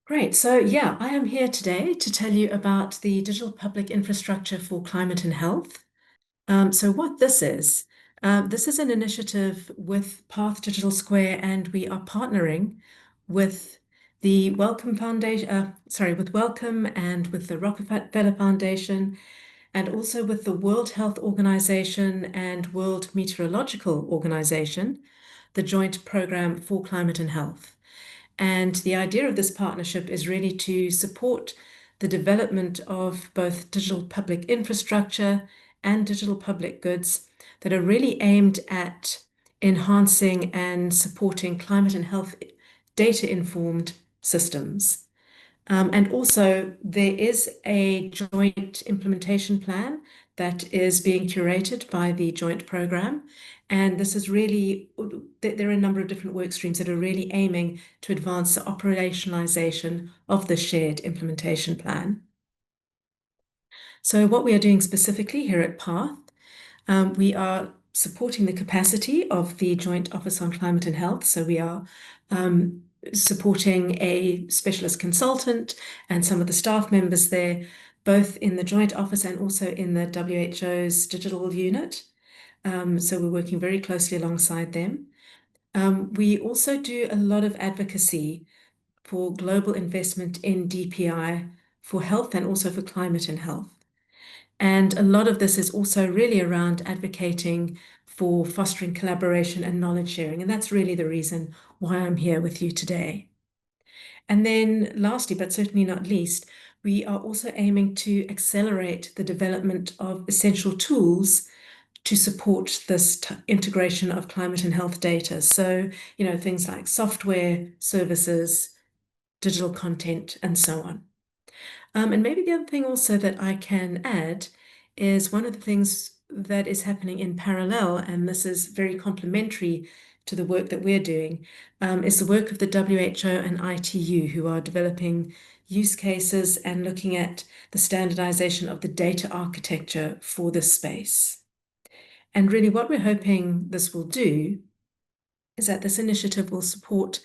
Great. So, yeah, I am here today to tell you about the Digital Public Infrastructure for Climate and Health. So, what this is an initiative with Path Digital Square, and we are partnering with the Wellcome Foundation, with Wellcome and with the Rockefeller Foundation, and also with the World Health Organization and World Meteorological Organization, the Joint Program for Climate and Health. And the idea of this partnership is really to support the development of both digital public infrastructure and digital public goods that are really aimed at enhancing and supporting climate and health data-informed systems. And also, there is a joint implementation plan that is being curated by the joint program. And this is really, there are a number of different work streams that are really aiming to advance the operationalization of the shared implementation plan. So, what we are doing specifically here at PATH, we are supporting the capacity of the Joint Office on Climate and Health. So, we are supporting a specialist consultant and some of the staff members there, both in the Joint Office and also in the WHO's digital unit. So we're working very closely alongside them. We also do a lot of advocacy for global investment in DPI for health and also for climate and health. And a lot of this is also really around advocating for fostering collaboration and knowledge sharing. And that's really the reason why I'm here with you today. And then lastly, but certainly not least, we are also aiming to accelerate the development of essential tools to support this integration of climate and health data. So, things like software, services, digital content, and so on. And maybe the other thing also that I can add is one of the things that is happening in parallel, and this is very complementary to the work that we're doing, is the work of the WHO and ITU, who are developing use cases and looking at the standardization of the data architecture for this space. And really what we're hoping this will do is that this initiative will support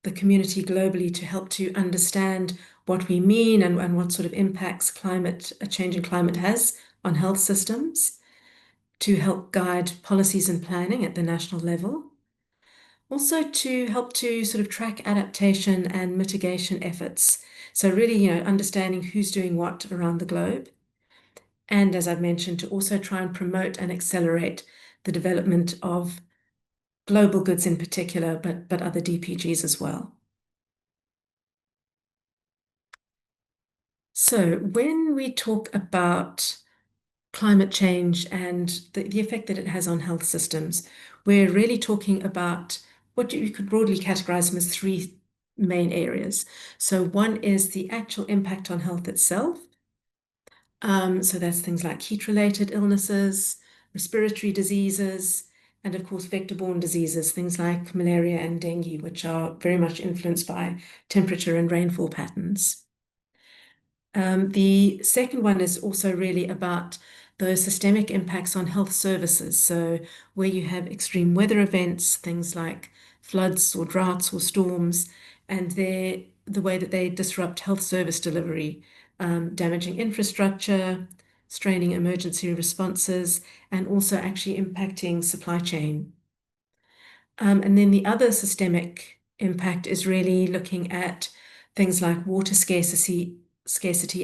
the community globally to help to understand what we mean and what sort of impacts a changing climate has on health systems, to help guide policies and planning at the national level. Also to help to sort of track adaptation and mitigation efforts. So really, understanding who's doing what around the globe. And as I've mentioned, to also try and promote and accelerate the development of global goods in particular, but other DPGs as well. So when we talk about climate change and the effect that it has on health systems, we're really talking about what you could broadly categorize them as three main areas. So one is the actual impact on health itself. So that's things like heat-related illnesses, respiratory diseases, and of course vector-borne diseases, things like malaria and dengue, which are very much influenced by temperature and rainfall patterns. The second one is also really about those systemic impacts on health services. So where you have extreme weather events, things like floods or droughts or storms, and the way that they disrupt health service delivery, damaging infrastructure, straining emergency responses, and also actually impacting supply chain. And then the other systemic impact is really looking at things like water scarcity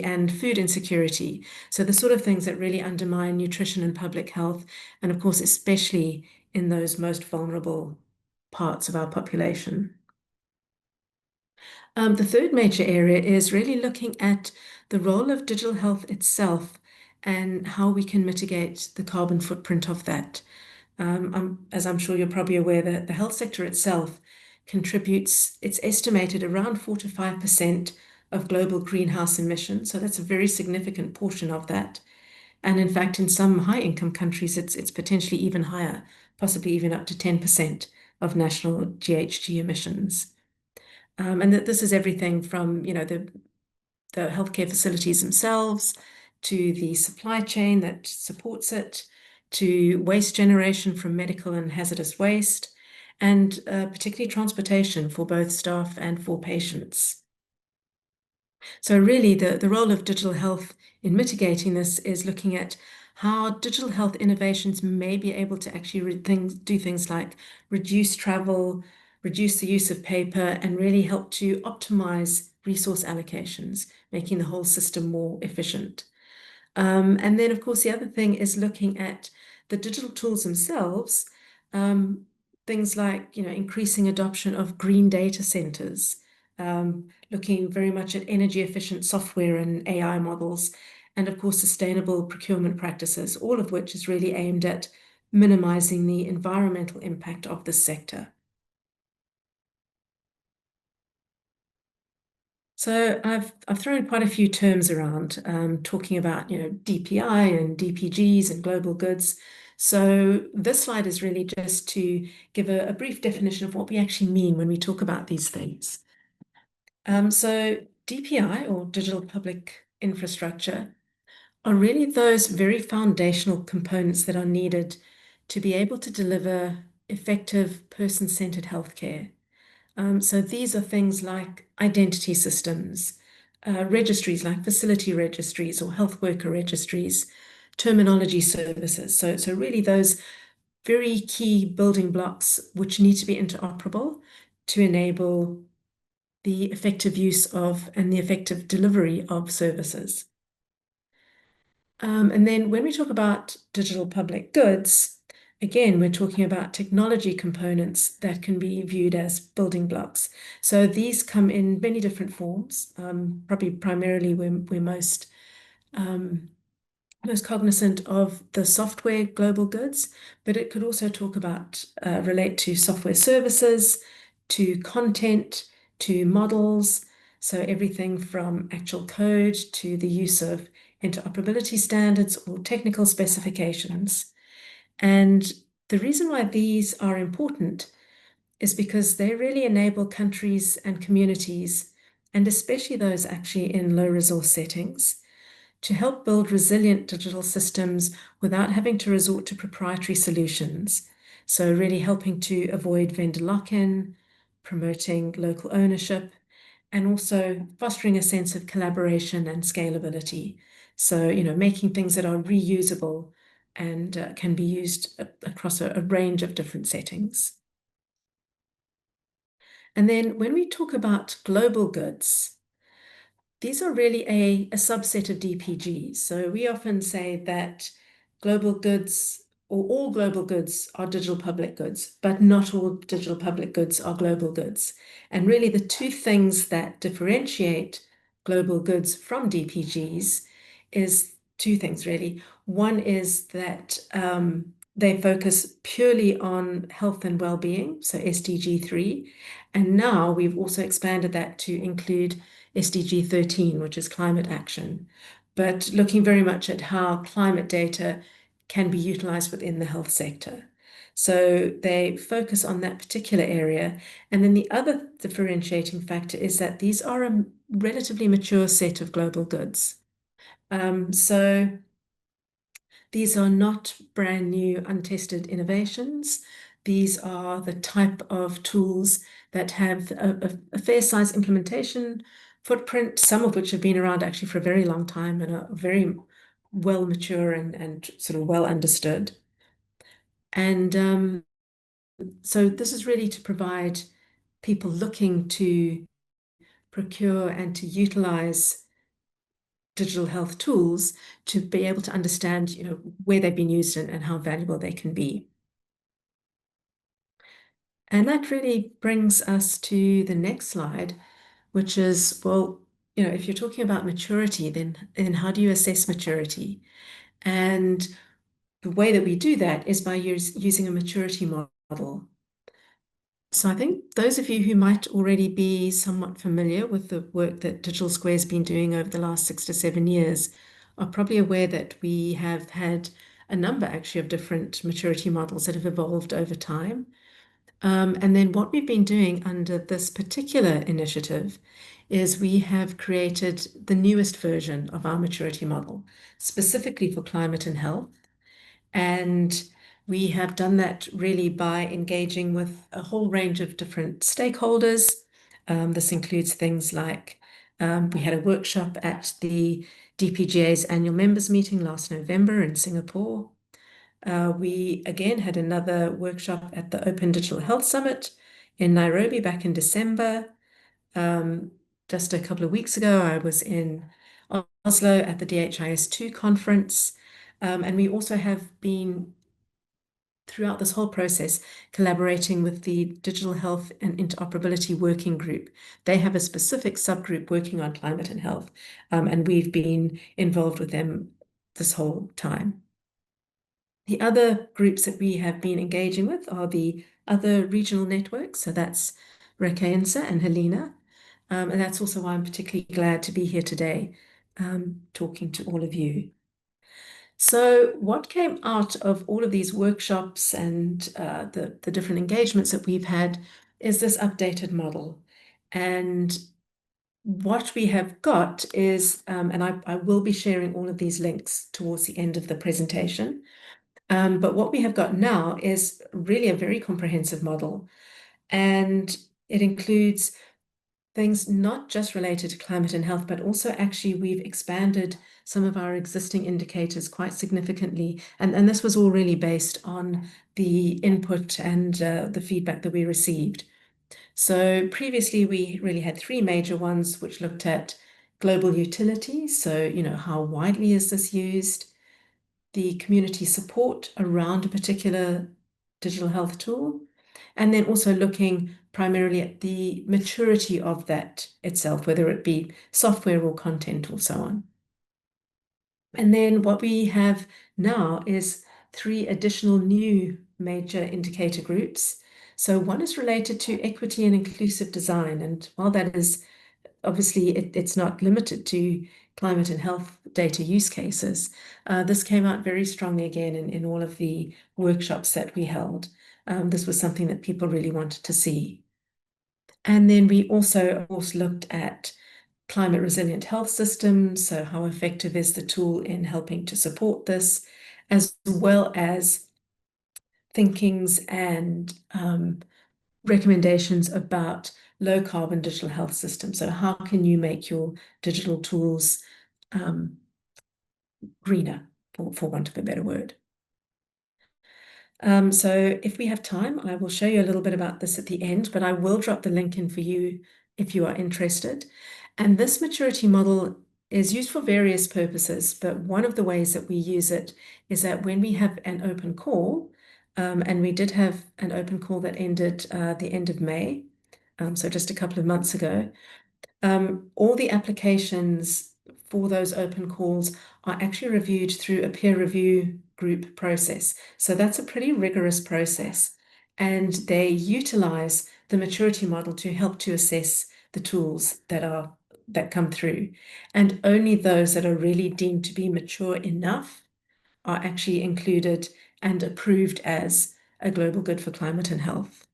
and food insecurity. So the sort of things that really undermine nutrition and public health, and of course, especially in those most vulnerable parts of our population. The third major area is really looking at the role of digital health itself and how we can mitigate the carbon footprint of that. As I'm sure you're probably aware, that the health sector itself contributes, it's estimated around 4 to 5% of global greenhouse emissions. So that's a very significant portion of that. And in fact, in some high-income countries, it's potentially even higher, possibly even up to 10% of national GHG emissions. And that this is everything from, the healthcare facilities themselves, to the supply chain that supports it, to waste generation from medical and hazardous waste, and particularly transportation for both staff and for patients. So really the role of digital health in mitigating this is looking at how digital health innovations may be able to actually do things like reduce travel, reduce the use of paper, and really help to optimize resource allocations, making the whole system more efficient. And then, of course, the other thing is looking at the digital tools themselves, um, things like, increasing adoption of green data centers, looking very much at energy efficient software and AI models, and of course, sustainable procurement practices, all of which is really aimed at minimizing the environmental impact of this sector. So I've thrown quite a few terms around, talking about DPI and DPGs and global goods. So this slide is really just to give a brief definition of what we actually mean when we talk about these things. So DPI, or digital public infrastructure, are really those very foundational components that are needed to be able to deliver effective person-centered healthcare. So these are things like identity systems, registries like facility registries or health worker registries, terminology services. So really those very key building blocks which need to be interoperable to enable the effective use of and the effective delivery of services. And then when we talk about digital public goods, again, we're talking about technology components that can be viewed as building blocks. So these come in many different forms. Probably primarily we're um, most cognizant of the software global goods, but it could also relate to software services, to content, to models. So everything from actual code to the use of interoperability standards or technical specifications. And the reason why these are important is because they really enable countries and communities, and especially those actually in low resource settings, to help build resilient digital systems without having to resort to proprietary solutions. So, really helping to avoid vendor lock in, promoting local ownership, and also fostering a sense of collaboration and scalability. So, making things that are reusable and can be used across a range of different settings. And then when we talk about global goods, these are really a subset of DPGs. So we often say that global goods or all global goods are digital public goods, but not all digital public goods are global goods. And really, the two things that differentiate global goods from DPGs is two things, really. One is that they focus purely on health and well-being, so SDG 3. And now we've also expanded that to include SDG 13, which is climate action, but looking very much at how climate data can be utilized within the health sector. So they focus on that particular area. And then the other differentiating factor is that these are a relatively mature set of global goods. So these are not brand new, untested innovations. These are the type of tools that have a fair size implementation footprint, some of which have been around actually for a very long time and are very well mature and sort of well understood. And so this is really to provide people looking to procure and to utilize digital health tools to be able to understand, where they've been used and how valuable they can be. And that really brings us to the next slide, which is, well, if you're talking about maturity, then how do you assess maturity? And the way that we do that is by using a maturity model. So I think those of you who might already be somewhat familiar with the work that Digital Square's been doing over the last 6 to 7 years are probably aware that we have had a number actually of different maturity models that have evolved over time. And then what we've been doing under this particular initiative is we have created the newest version of our maturity model, specifically for climate and health. And we have done that really by engaging with a whole range of different stakeholders. This includes things like We had a workshop at the DPGA's annual members meeting last November in Singapore. We again had another workshop at the Open Digital Health Summit in Nairobi back in December. Just a couple of weeks ago, I was in Oslo at the DHIS2 conference. And we also have been, throughout this whole process, collaborating with the Digital Health and Interoperability Working Group. They have a specific subgroup working on climate and health, and we've been involved with them this whole time. The other groups that we have been engaging with are the other regional networks. So that's Rekensa and Helena. And that's also why I'm particularly glad to be here today, talking to all of you. So what came out of all of these workshops and the different engagements that we've had is this updated model. And what we have got is, and I will be sharing all of these links towards the end of the presentation, but what we have got now is really a very comprehensive model. And it includes things not just related to climate and health, but also actually we've expanded some of our existing indicators quite significantly. And this was all really based on the input and the feedback that we received. So previously we really had three major ones, which looked at global utility. So, how widely is this used? The community support around a particular digital health tool, and then also looking primarily at the maturity of that itself, whether it be software or content or so on. And then what we have now is three additional new major indicator groups. So one is related to equity and inclusive design. And while that is obviously it's not limited to climate and health data use cases, this came out very strongly again in all of the workshops that we held. This was something that people really wanted to see. And then we also, of course, looked at climate resilient health systems. So how effective is the tool in helping to support this, as well as thinkings and recommendations about low carbon digital health systems. So how can you make your digital tools greener, for want of a better word? So if we have time, I will show you a little bit about this at the end, but I will drop the link in for you if you are interested. And this maturity model is used for various purposes, but one of the ways that we use it is that when we have an open call, and we did have an open call that ended the end of May, so just a couple of months ago, all the applications for those open calls are actually reviewed through a peer review group process. So that's a pretty rigorous process. And they utilize the maturity model to help to assess the tools that come through. And only those that are really deemed to be mature enough are actually included and approved as a global good for climate and health.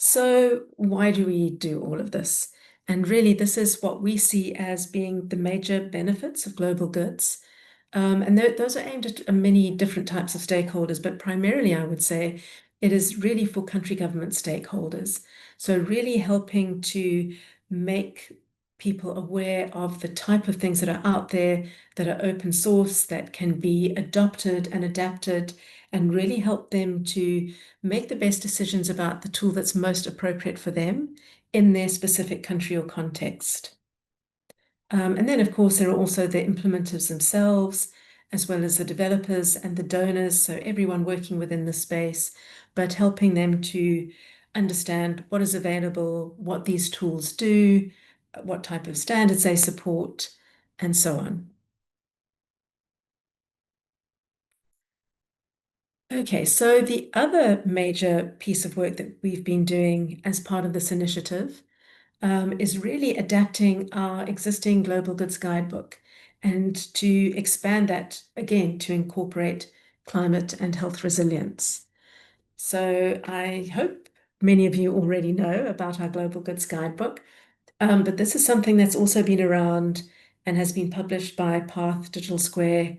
So why do we do all of this? And really, this is what we see as being the major benefits of global goods. And those are aimed at many different types of stakeholders, but primarily, I would say, it is really for country government stakeholders. So really helping to make people aware of the type of things that are out there that are open source, that can be adopted and adapted, and really help them to make the best decisions about the tool that's most appropriate for them in their specific country or context. And then, of course, there are also the implementers themselves, as well as the developers and the donors, so everyone working within the space, but helping them to understand what is available, what these tools do, what type of standards they support, and so on. Okay, so the other major piece of work that we've been doing as part of this initiative is really adapting our existing Global Goods Guidebook and to expand that again to incorporate climate and health resilience. So I hope many of you already know about our Global Goods Guidebook, but this is something that's also been around and has been published by Path Digital Square,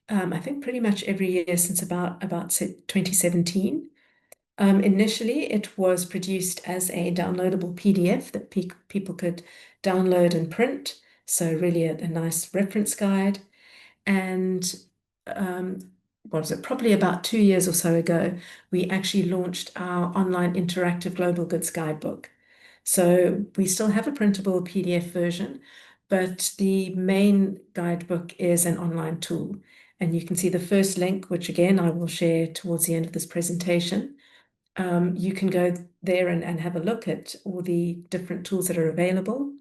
I think pretty much every year since about 2017. Initially, it was produced as a downloadable PDF that people could download and print. So really a nice reference guide. And um, what was it? Probably about 2 years or so ago, we actually launched our online interactive global goods guidebook. So we still have a printable PDF version, but the main guidebook is an online tool. And you can see the first link, which again I will share towards the end of this presentation. You can go there and have a look at all the different tools that are available.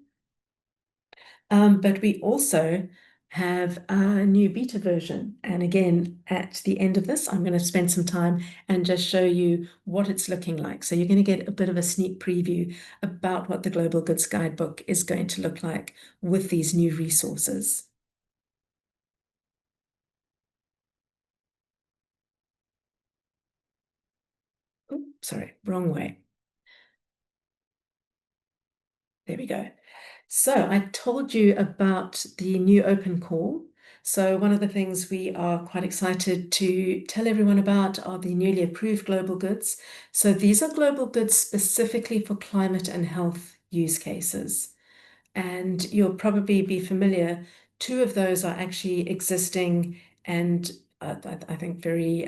But we also have a new beta version. And again, at the end of this, I'm going to spend some time and just show you what it's looking like. So you're going to get a bit of a sneak preview about what the Global Goods Guidebook is going to look like with these new resources. Oh, sorry, wrong way. There we go. So I told you about the new open call. So one of the things we are quite excited to tell everyone about are the newly approved global goods. So these are global goods specifically for climate and health use cases. And you'll probably be familiar. Two of those are actually existing and I think very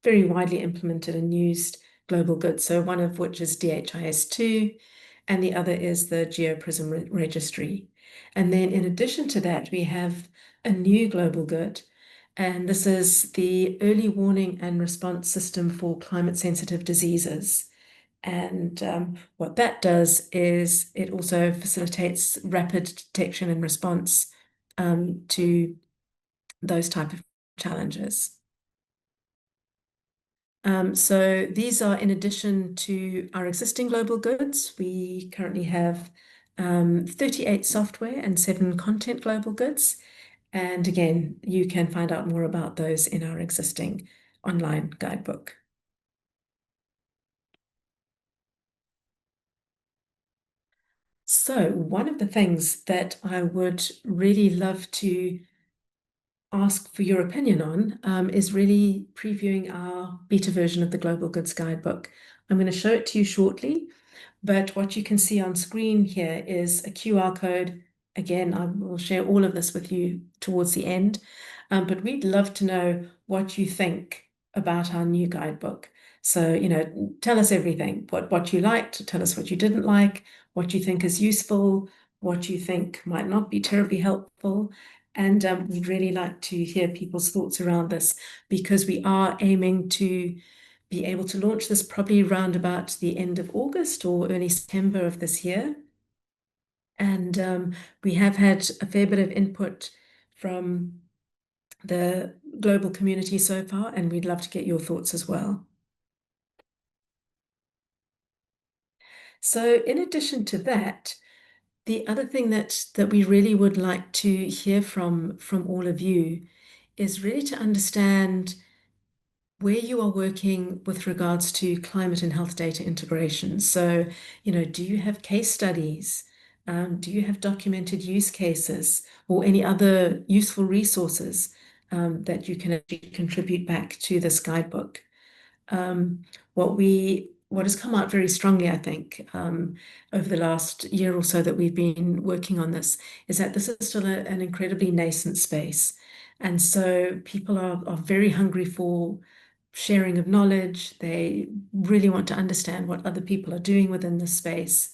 widely implemented and used global goods. So one of which is DHIS2, and the other is the GeoPrism registry. And then in addition to that, we have a new global good, and this is the early warning and response system for climate sensitive diseases. And what that does is it also facilitates rapid detection and response to those type of challenges. So these are in addition to our existing global goods. We currently have 38 software and 7 content global goods. And again, you can find out more about those in our existing online guidebook. So one of the things that I would really love to ask for your opinion on is really previewing our beta version of the Global Goods Guidebook. I'm going to show it to you shortly, but what you can see on screen here is a QR code. Again, I will share all of this with you towards the end, but we'd love to know what you think about our new guidebook. So, tell us everything, what you liked, tell us what you didn't like, what you think is useful, what you think might not be terribly helpful. And we'd really like to hear people's thoughts around this because we are aiming to be able to launch this probably around about the end of August or early September of this year. And we have had a fair bit of input from the global community so far, and we'd love to get your thoughts as well. So in addition to that, the other thing that we really would like to hear from all of you is really to understand where you are working with regards to climate and health data integration. So, do you have case studies? Do you have documented use cases or any other useful resources that you can actually contribute back to this guidebook? Um, what has come out very strongly, I think, over the last year or so that we've been working on this, is that this is still an incredibly nascent space. And so people are very hungry for sharing of knowledge. They really want to understand what other people are doing within this space.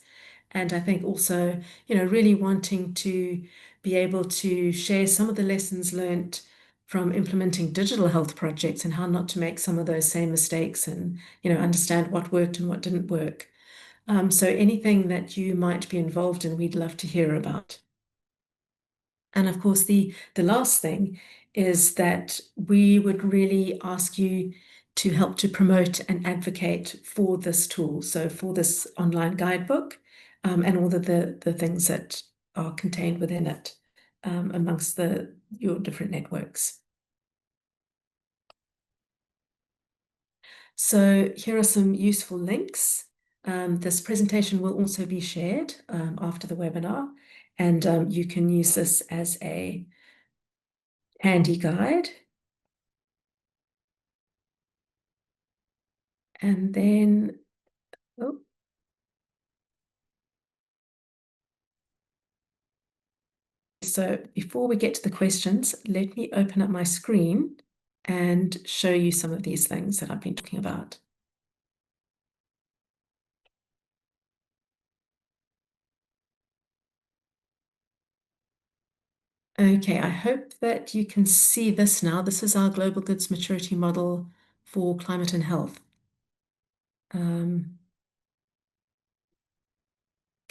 And I think also, really wanting to be able to share some of the lessons learned from implementing digital health projects and how not to make some of those same mistakes and, understand what worked and what didn't work. So anything that you might be involved in, we'd love to hear about. And of course, the last thing is that we would really ask you to help to promote and advocate for this tool. So for this online guidebook and all of the things that are contained within it amongst your different networks. So here are some useful links. This presentation will also be shared after the webinar, and you can use this as a handy guide. And then, oh, so before we get to the questions, let me open up my screen and show you some of these things that I've been talking about. Okay, I hope that you can see this now. This is our global goods maturity model for climate and health. Can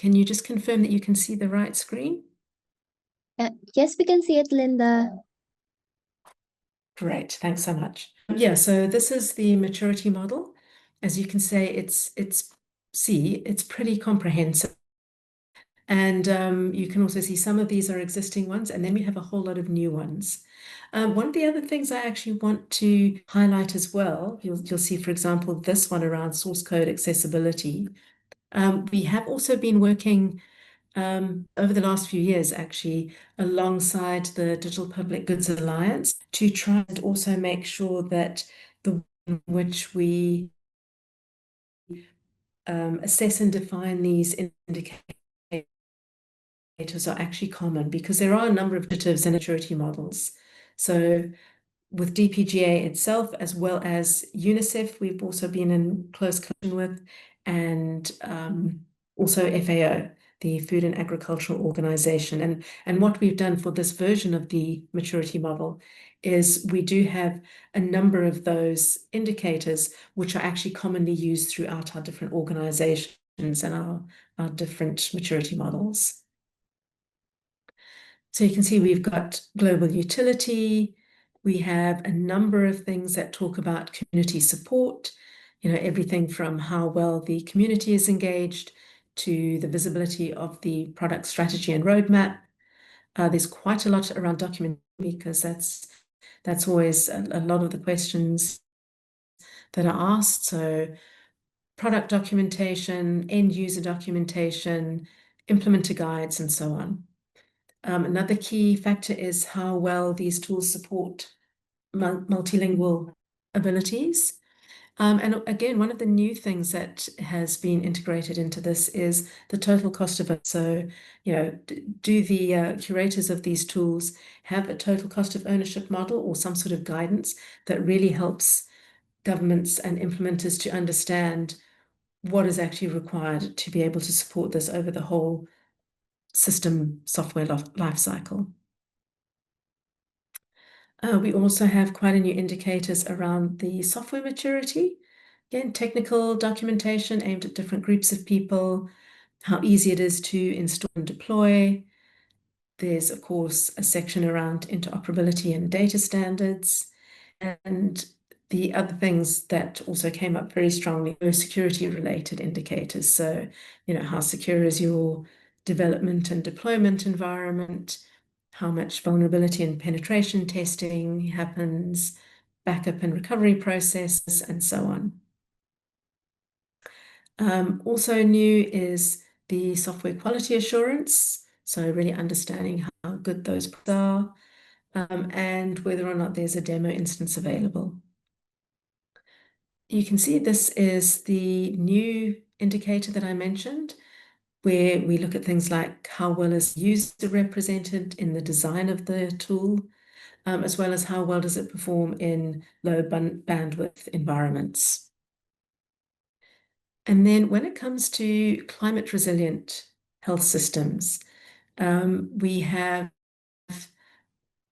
you just confirm that you can see the right screen? Yes, we can see it, Linda. Great, thanks so much. Yeah, so this is the maturity model. As you can say, it's pretty comprehensive. And you can also see some of these are existing ones, and then we have a whole lot of new ones. One of the other things I actually want to highlight as well, you'll see, for example, this one around source code accessibility. We have also been working over the last few years, actually, alongside the Digital Public Goods Alliance to try and also make sure that the way in which we assess and define these indicators are actually common, because there are a number of initiatives and maturity models. So with DPGA itself, as well as UNICEF, we've also been in close connection with, and also FAO, the Food and Agricultural Organization. And what we've done for this version of the maturity model is we do have a number of those indicators which are actually commonly used throughout our different organizations and our different maturity models. So you can see we've got global utility. We have a number of things that talk about community support, everything from how well the community is engaged to the visibility of the product strategy and roadmap. There's quite a lot around documentation, because that's always a lot of the questions that are asked. So product documentation, end user documentation, implementer guides, and so on. Another key factor is how well these tools support multilingual abilities. And again, one of the new things that has been integrated into this is the total cost of it. So, do the curators of these tools have a total cost of ownership model or some sort of guidance that really helps governments and implementers to understand what is actually required to be able to support this over the whole system software life cycle. We also have quite a new indicators around the software maturity. Again, technical documentation aimed at different groups of people, how easy it is to install and deploy. There's, of course, a section around interoperability and data standards. And the other things that also came up very strongly were security-related indicators. So, how secure is your development and deployment environment? How much vulnerability and penetration testing happens, backup and recovery processes, and so on. Also new is the software quality assurance, so really understanding how good those are, and whether or not there's a demo instance available. You can see this is the new indicator that I mentioned, where we look at things like how well is user represented in the design of the tool, as well as how well does it perform in low bandwidth environments. And then when it comes to climate resilient health systems, we have,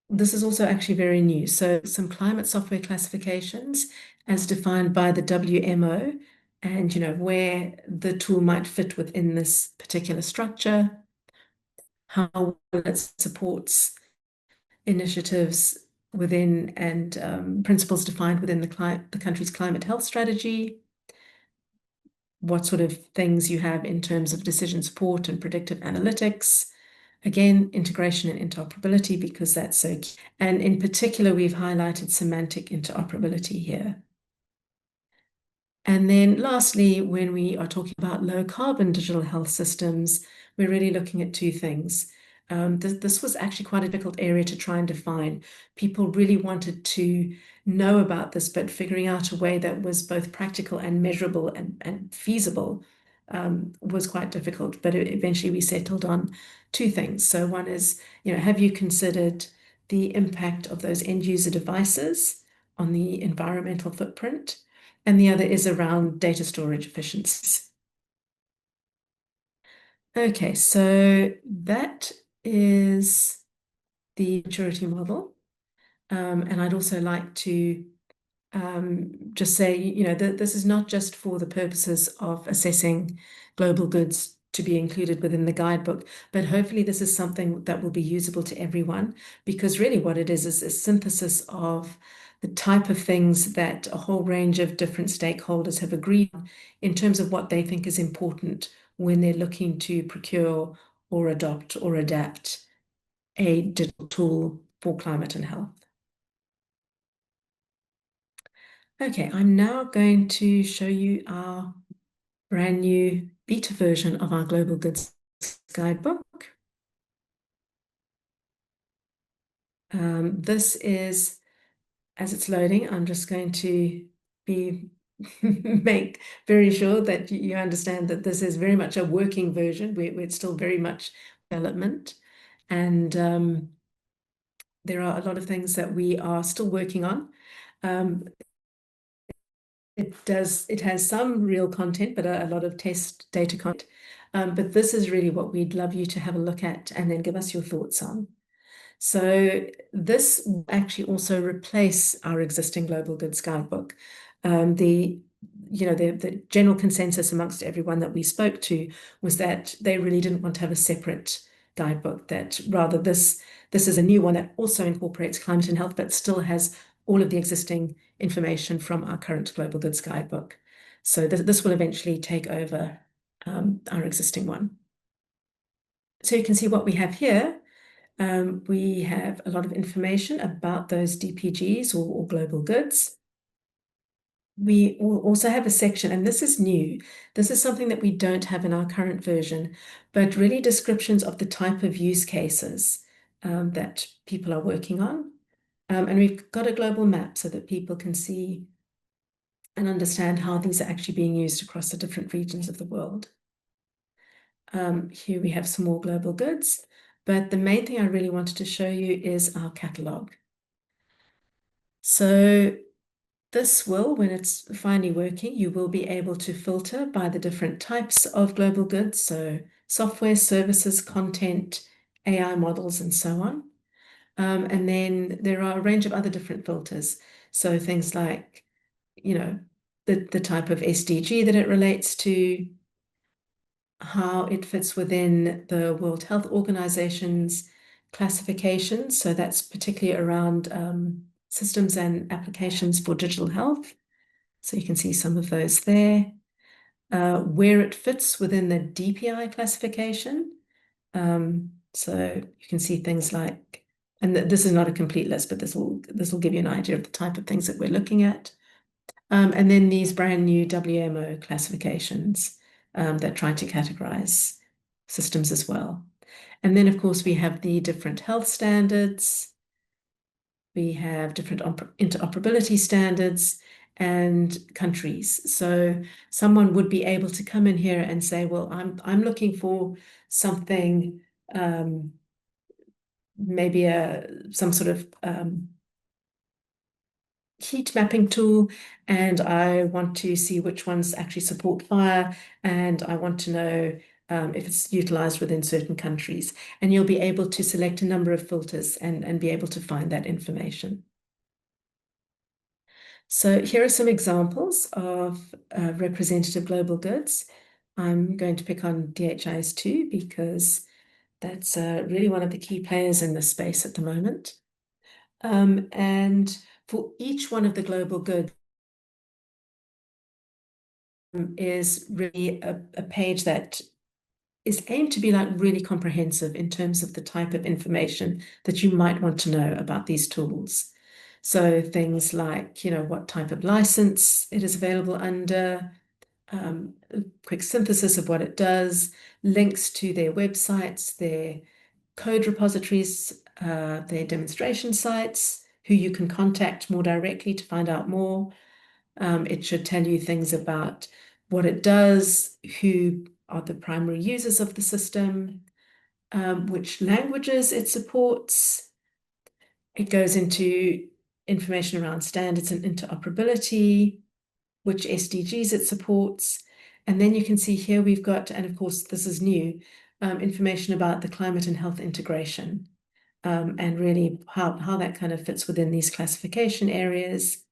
this is also actually very new. So some climate software classifications as defined by the WMO, and where the tool might fit within this particular structure, how well it supports initiatives within and principles defined within the country's climate health strategy, what sort of things you have in terms of decision support and predictive analytics. Again, integration and interoperability, because that's so key. And in particular, we've highlighted semantic interoperability here. And then lastly, when we are talking about low carbon digital health systems, we're really looking at two things. This was actually quite a difficult area to try and define. People really wanted to know about this, but figuring out a way that was both practical and measurable and feasible was quite difficult. But eventually we settled on two things. So one is, have you considered the impact of those end user devices on the environmental footprint? And the other is around data storage efficiencies. Okay, so that is the maturity model. And I'd also like to just say, that this is not just for the purposes of assessing global goods to be included within the guidebook, but hopefully this is something that will be usable to everyone, because really what it is a synthesis of the type of things that a whole range of different stakeholders have agreed on in terms of what they think is important when they're looking to procure or adopt or adapt a digital tool for climate and health. Okay, I'm now going to show you our brand new beta version of our Global Goods Guidebook. This is, as it's loading, I'm just going to make very sure that you understand that this is very much a working version. We're still very much development. And there are a lot of things that we are still working on. It has some real content, but a lot of test data content. But this is really what we'd love you to have a look at and then give us your thoughts on. So this will actually also replace our existing Global Goods Guidebook. The general consensus amongst everyone that we spoke to was that they really didn't want to have a separate guidebook, that rather this is a new one that also incorporates climate and health, but still has all of the existing information from our current Global Goods Guidebook. So this will eventually take over our existing one. So you can see what we have here. We have a lot of information about those DPGs or global goods. We will also have a section, and this is new. This is something that we don't have in our current version, but really descriptions of the type of use cases that people are working on. And we've got a global map so that people can see and understand how these are actually being used across the different regions of the world. Here we have some more global goods, but the main thing I really wanted to show you is our catalog. So this will, when it's finally working, you will be able to filter by the different types of global goods, so software, services, content, AI models, and so on. And then there are a range of other different filters. So things like, the type of SDG that it relates to, how it fits within the World Health Organization's classifications. So that's particularly around systems and applications for digital health. So you can see some of those there. Where it fits within the DPI classification. So you can see things like, and this is not a complete list, but this will give you an idea of the type of things that we're looking at. And then these brand new WMO classifications that try to categorize systems as well. And then, of course, we have the different health standards. We have different interoperability standards and countries. So someone would be able to come in here and say, well, I'm looking for something, maybe some sort of heat mapping tool, and I want to see which ones actually support fire, and I want to know if it's utilized within certain countries. And you'll be able to select a number of filters and be able to find that information. So here are some examples of representative global goods. I'm going to pick on DHIS2 because that's really one of the key players in this space at the moment. And for each one of the global goods is really a page that is aimed to be like really comprehensive in terms of the type of information that you might want to know about these tools. So things like, what type of license it is available under, a quick synthesis of what it does, links to their websites, their code repositories, their demonstration sites, who you can contact more directly to find out more. It should tell you things about what it does, who are the primary users of the system, which languages it supports. It goes into information around standards and interoperability, which SDGs it supports. And then you can see here we've got, and of course this is new, information about the climate and health integration, and really how that kind of fits within these classification areas.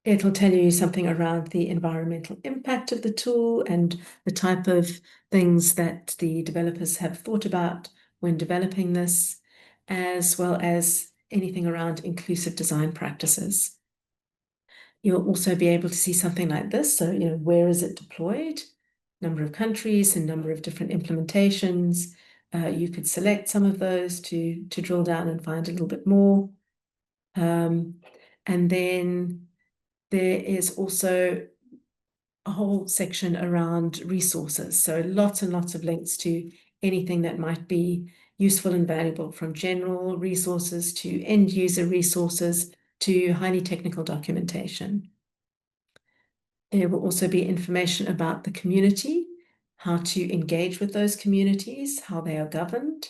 It'll tell you something around the environmental impact of the tool and the type of things that the developers have thought about when developing this, as well as anything around inclusive design practices. You'll also be able to see something like this. So, where is it deployed? Number of countries and number of different implementations. You could select some of those to drill down and find a little bit more. And then there is also a whole section around resources. So lots and lots of links to anything that might be useful and valuable, from general resources to end user resources to highly technical documentation. There will also be information about the community, how to engage with those communities, how they are governed.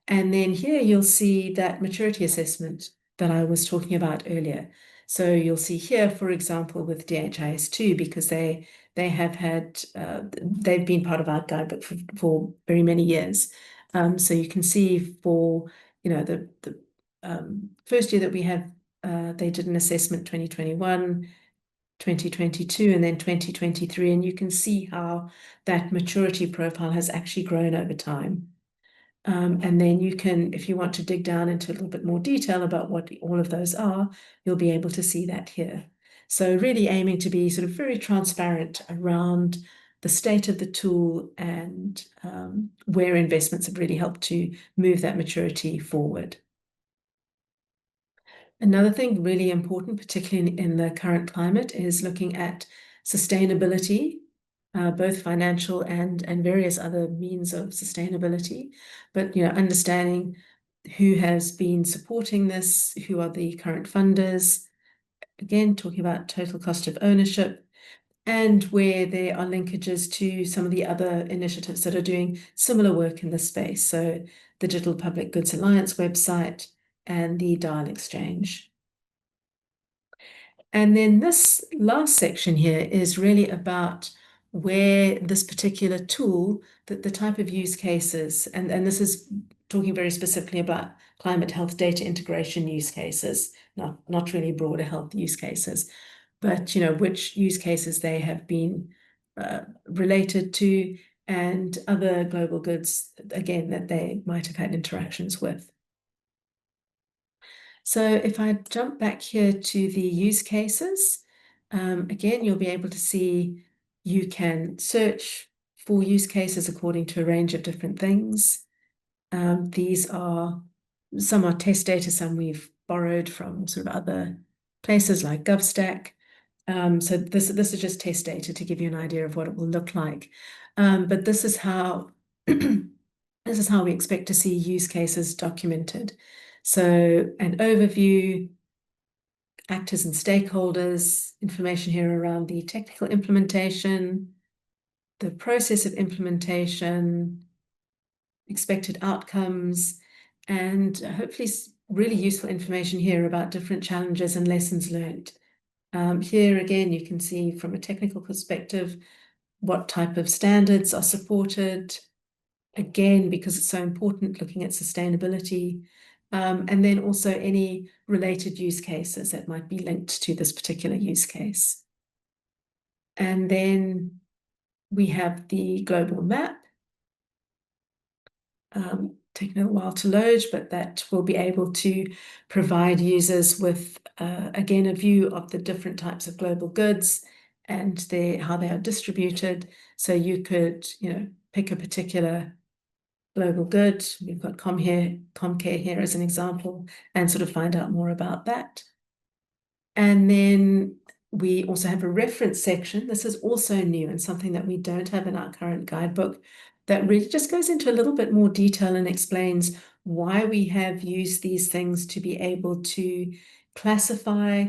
And then here you'll see that maturity assessment that I was talking about earlier. So you'll see here, for example, with DHIS2, because they've been part of our guidebook for very many years. So you can see for, the first year that we have, they did an assessment 2021, 2022, and then 2023, and you can see how that maturity profile has actually grown over time. And then you can, if you want to dig down into a little bit more detail about what all of those are, you'll be able to see that here. So really aiming to be sort of very transparent around the state of the tool and where investments have really helped to move that maturity forward. Another thing really important, particularly in the current climate, is looking at sustainability, both financial and various other means of sustainability, but understanding who has been supporting this, who are the current funders, again talking about total cost of ownership, and where there are linkages to some of the other initiatives that are doing similar work in this space. So the Digital Public Goods Alliance website and the Dial Exchange. And then this last section here is really about where this particular tool, that the type of use cases, and this is talking very specifically about climate health data integration use cases, not really broader health use cases, but which use cases they have been related to, and other global goods, again, that they might have had interactions with. So if I jump back here to the use cases, again, you'll be able to see you can search for use cases according to a range of different things. Some are test data, some we've borrowed from sort of other places like GovStack. So this is just test data to give you an idea of what it will look like. But this is how this is how we expect to see use cases documented. So an overview, actors and stakeholders, information here around the technical implementation, the process of implementation, expected outcomes, and hopefully really useful information here about different challenges and lessons learned. Here again, you can see from a technical perspective what type of standards are supported, again, because it's so important, looking at sustainability, and then also any related use cases that might be linked to this particular use case. And then we have the global map. Taking a while to load, but that will be able to provide users with, again, a view of the different types of global goods and how they are distributed. So you could, pick a particular global good. We've got Comcare here as an example, and sort of find out more about that. And then we also have a reference section. This is also new and something that we don't have in our current guidebook, that really just goes into a little bit more detail and explains why we have used these things to be able to classify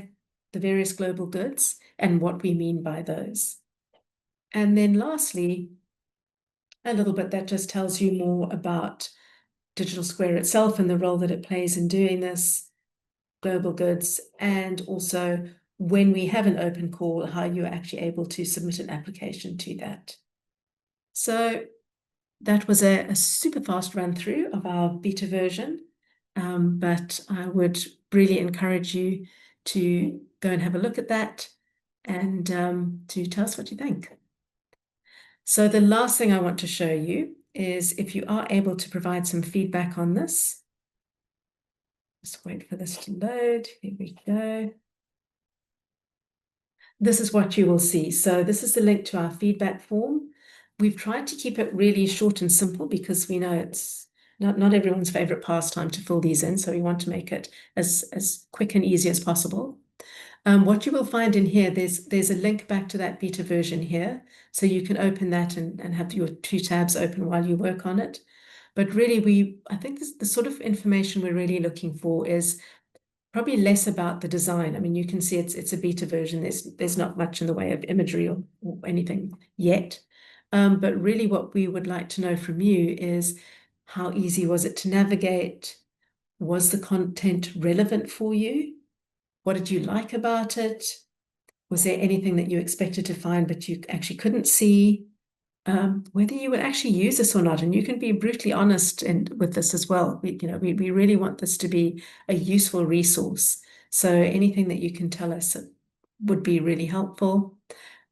the various global goods and what we mean by those. And then lastly, a little bit that just tells you more about Digital Square itself and the role that it plays in doing this, global goods, and also when we have an open call, how you're actually able to submit an application to that. So that was a super fast run through of our beta version, but I would really encourage you to go and have a look at that and to tell us what you think. So the last thing I want to show you is if you are able to provide some feedback on this. Just wait for this to load. Here we go. This is what you will see. So this is the link to our feedback form. We've tried to keep it really short and simple because we know it's not everyone's favorite pastime to fill these in. So we want to make it as quick and easy as possible. What you will find in here, there's a link back to that beta version here. So you can open that and have your two tabs open while you work on it. But really, I think the sort of information we're really looking for is probably less about the design. I mean, you can see it's a beta version. There's not much in the way of imagery or anything yet. But really what we would like to know from you is how easy was it to navigate? Was the content relevant for you? What did you like about it? Was there anything that you expected to find but you actually couldn't see? Whether you would actually use this or not, and you can be brutally honest with this as well. We really want this to be a useful resource. So anything that you can tell us would be really helpful.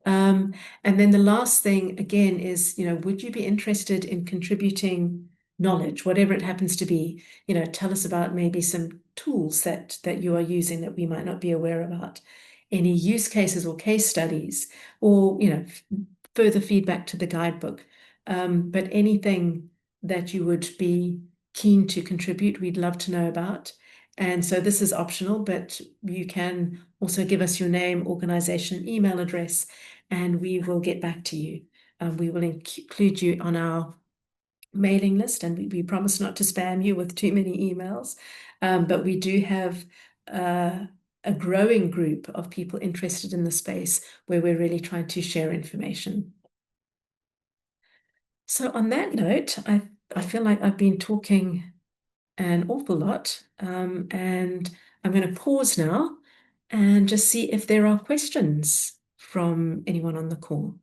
And then the last thing again is, would you be interested in contributing knowledge, whatever it happens to be? Tell us about maybe some tools that you are using that we might not be aware about, any use cases or case studies, or further feedback to the guidebook. But anything that you would be keen to contribute, we'd love to know about. And so this is optional, but you can also give us your name, organization, email address, and we will get back to you. We will include you on our mailing list, and we promise not to spam you with too many emails. But we do have a growing group of people interested in the space where we're really trying to share information. So on that note, I feel like I've been talking an awful lot, and I'm going to pause now and just see if there are questions from anyone on the call.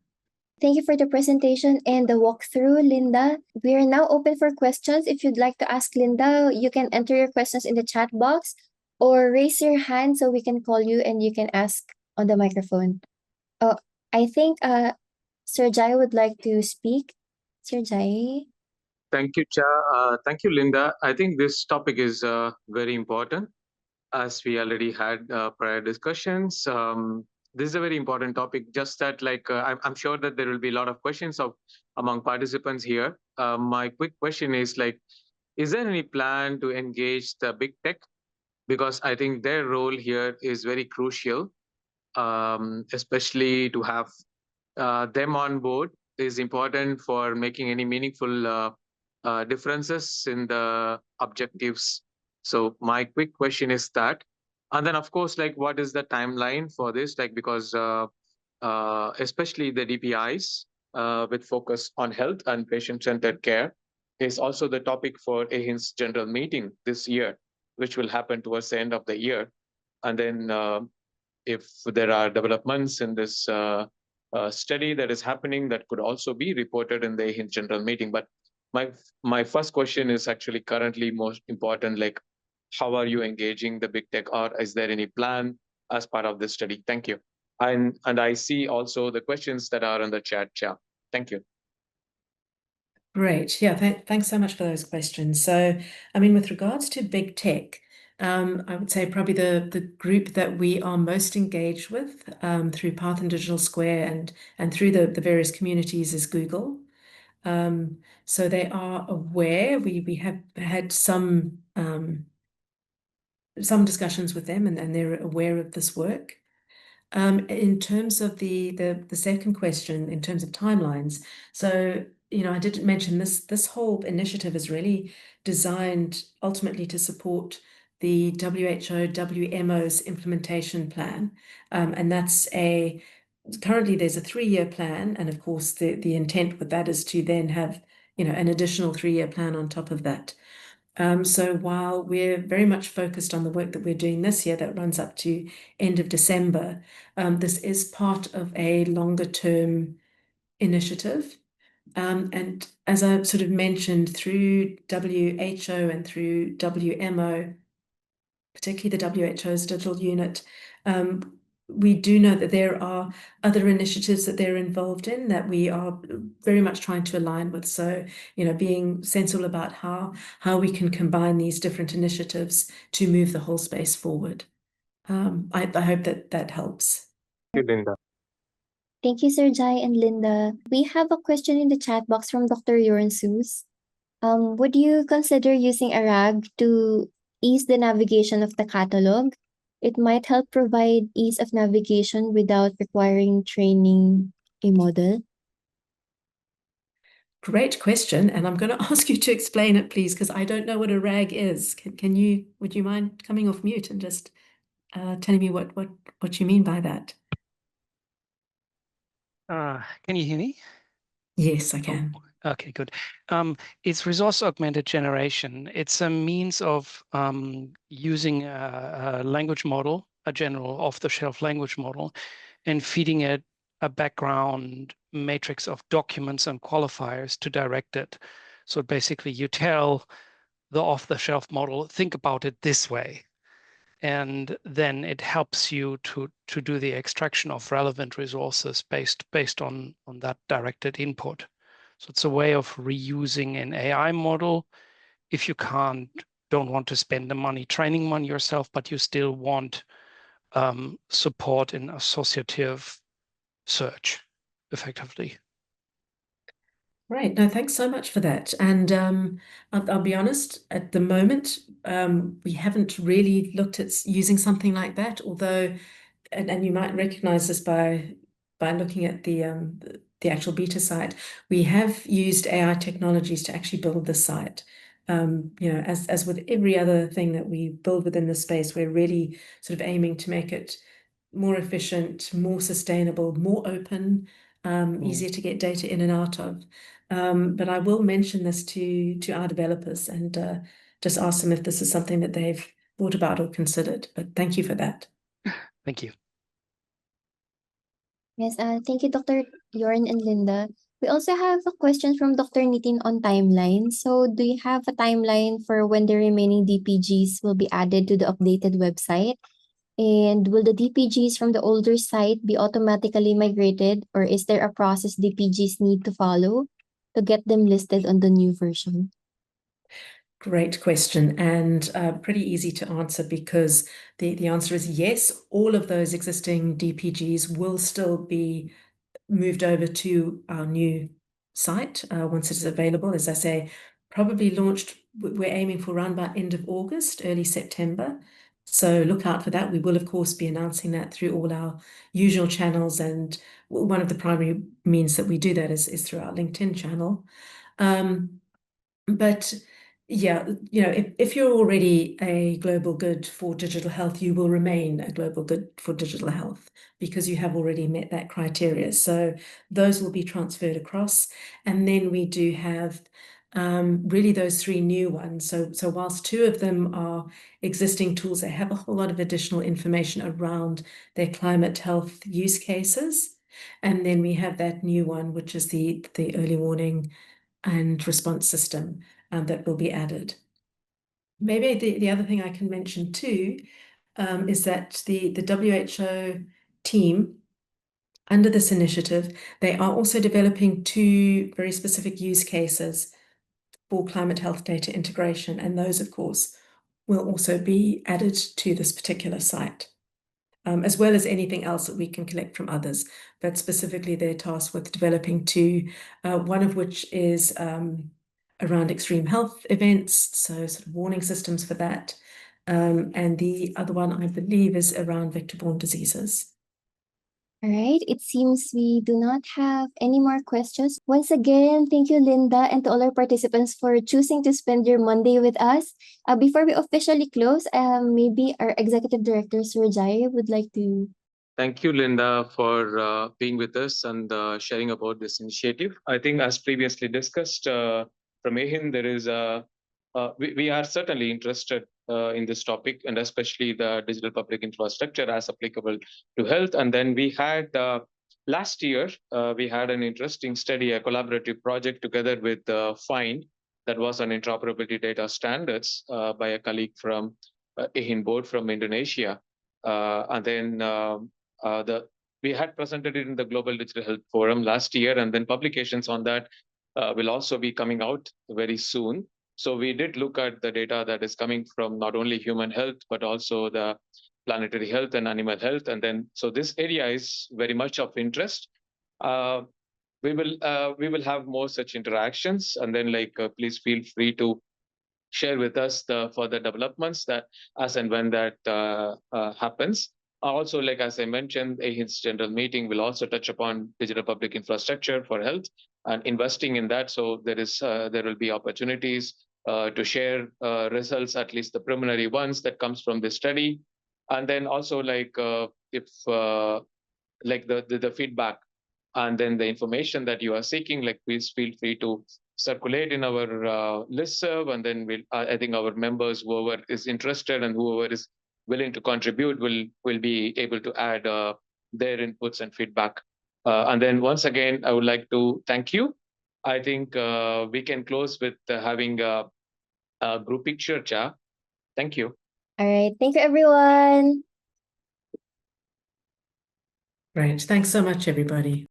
Thank you for the presentation and the walkthrough, Linda. We are now open for questions. If you'd like to ask Linda, you can enter your questions in the chat box or raise your hand so we can call you and you can ask on the microphone. Oh, I think Sir Jai would like to speak. Sir Jai. Thank you, Cha. Thank you, Linda. I think this topic is very important, as we already had prior discussions. This is a very important topic. Just that, I'm sure that there will be a lot of questions among participants here. My quick question is is there any plan to engage the big tech? Because I think their role here is very crucial, especially to have them on board is important for making any meaningful differences in the objectives. So my quick question is that, and then of course, what is the timeline for this? Because especially the DPIs with focus on health and patient-centered care is also the topic for AeHIN's general meeting this year, which will happen towards the end of the year. And then if there are developments in this study that is happening, that could also be reported in the AeHIN general meeting. But my first question is actually currently most important, how are you engaging the big tech, or is there any plan as part of this study? Thank you. And I see also the questions that are in the chat. Thank you. Great. Yeah, thanks so much for those questions. So, I mean, with regards to big tech, I would say probably the group that we are most engaged with through Path and Digital Square and through the various communities is Google. So they are aware. We have had some discussions with them, and they're aware of this work. In terms of the second question, in terms of timelines, so I didn't mention this whole initiative is really designed ultimately to support the WHO WMO's implementation plan. And currently there's a 3-year plan. And of course, the intent with that is to then have, an additional 3-year plan on top of that. So while we're very much focused on the work that we're doing this year that runs up to end of December, this is part of a longer term initiative. And as I sort of mentioned, through WHO and through WMO, particularly the WHO's digital unit, we do know that there are other initiatives that they're involved in that we are very much trying to align with. So, being sensible about how we can combine these different initiatives to move the whole space forward. I hope that helps. Thank you, Linda. Thank you, Sir Jai and Linda. We have a question in the chat box from Dr. Yornsus. Would you consider using a RAG to ease the navigation of the catalog? It might help provide ease of navigation without requiring training a model. Great question, and I'm going to ask you to explain it, please, because I don't know what a RAG is. Would you mind coming off mute and just telling me what you mean by that? Can you hear me? Yes, I can. Okay, good. It's resource augmented generation. It's a means of using a language model, a general off-the-shelf language model, and feeding it a background matrix of documents and qualifiers to direct it. So basically you tell the off-the-shelf model, think about it this way. And then it helps you to do the extraction of relevant resources based on that directed input. So it's a way of reusing an AI model if you don't want to spend the money training one yourself, but you still want support in associative search effectively. Right. No, thanks so much for that. And I'll be honest, at the moment, we haven't really looked at using something like that, although, and you might recognize this by looking at the actual beta site, we have used AI technologies to actually build the site. As with every other thing that we build within the space, we're really sort of aiming to make it more efficient, more sustainable, more open, easier to get data in and out of. But I will mention this to our developers and just ask them if this is something that they've thought about or considered. But thank you for that. Thank you. Yes, thank you, Dr. Yorn and Linda. We also have a question from Dr. Nitin on timeline. So do you have a timeline for when the remaining DPGs will be added to the updated website? And will the DPGs from the older site be automatically migrated, or is there a process DPGs need to follow to get them listed on the new version? Great question, and pretty easy to answer because the answer is yes. All of those existing DPGs will still be moved over to our new site once it's available. As I say, probably launched, we're aiming for around about end of August, early September. So look out for that. We will, of course, be announcing that through all our usual channels. And one of the primary means that we do that is through our LinkedIn channel. But yeah, if you're already a global good for digital health, you will remain a global good for digital health because you have already met that criteria. So those will be transferred across. And then we do have really those 3 new ones. So whilst 2 of them are existing tools, they have a whole lot of additional information around their climate health use cases. And then we have that new one, which is the early warning and response system that will be added. Maybe the other thing I can mention too is that the WHO team, under this initiative, they are also developing 2 very specific use cases for climate health data integration, and those, of course, will also be added to this particular site. As well as anything else that we can collect from others, but specifically they're tasked with developing 2, one of which is around extreme health events, so sort of warning systems for that. And the other one, I believe, is around vector-borne diseases. All right, it seems we do not have any more questions. Once again, thank you, Linda, and to all our participants for choosing to spend your Monday with us. Before we officially close, maybe our Executive Director, Sir Jai, would like to. Thank you, Linda, for being with us and sharing about this initiative. I think, as previously discussed from AeHIN, there is we are certainly interested in this topic, and especially the digital public infrastructure as applicable to health. And then we had last year we had an interesting study, a collaborative project together with FIND, that was on interoperability data standards by a colleague from AeHIN board from Indonesia, and then. We had presented it in the Global Digital Health Forum last year, and then publications on that will also be coming out very soon. So we did look at the data that is coming from not only human health, but also the planetary health and animal health. And then, so this area is very much of interest. We will have more such interactions, and then please feel free to share with us the further developments that as and when that happens. Also, as I mentioned, AeHIN's general meeting will also touch upon digital public infrastructure for health and investing in that. So there will be opportunities to share results, at least the preliminary ones that comes from this study. And then also if the feedback and then the information that you are seeking, please feel free to circulate in our listserv, and then I think our members, whoever is interested and whoever is willing to contribute, will be able to add their inputs and feedback. And then once again, I would like to thank you. I think we can close with having a group picture, Cha. Thank you. All right, thank you, everyone. Great. Thanks so much, everybody.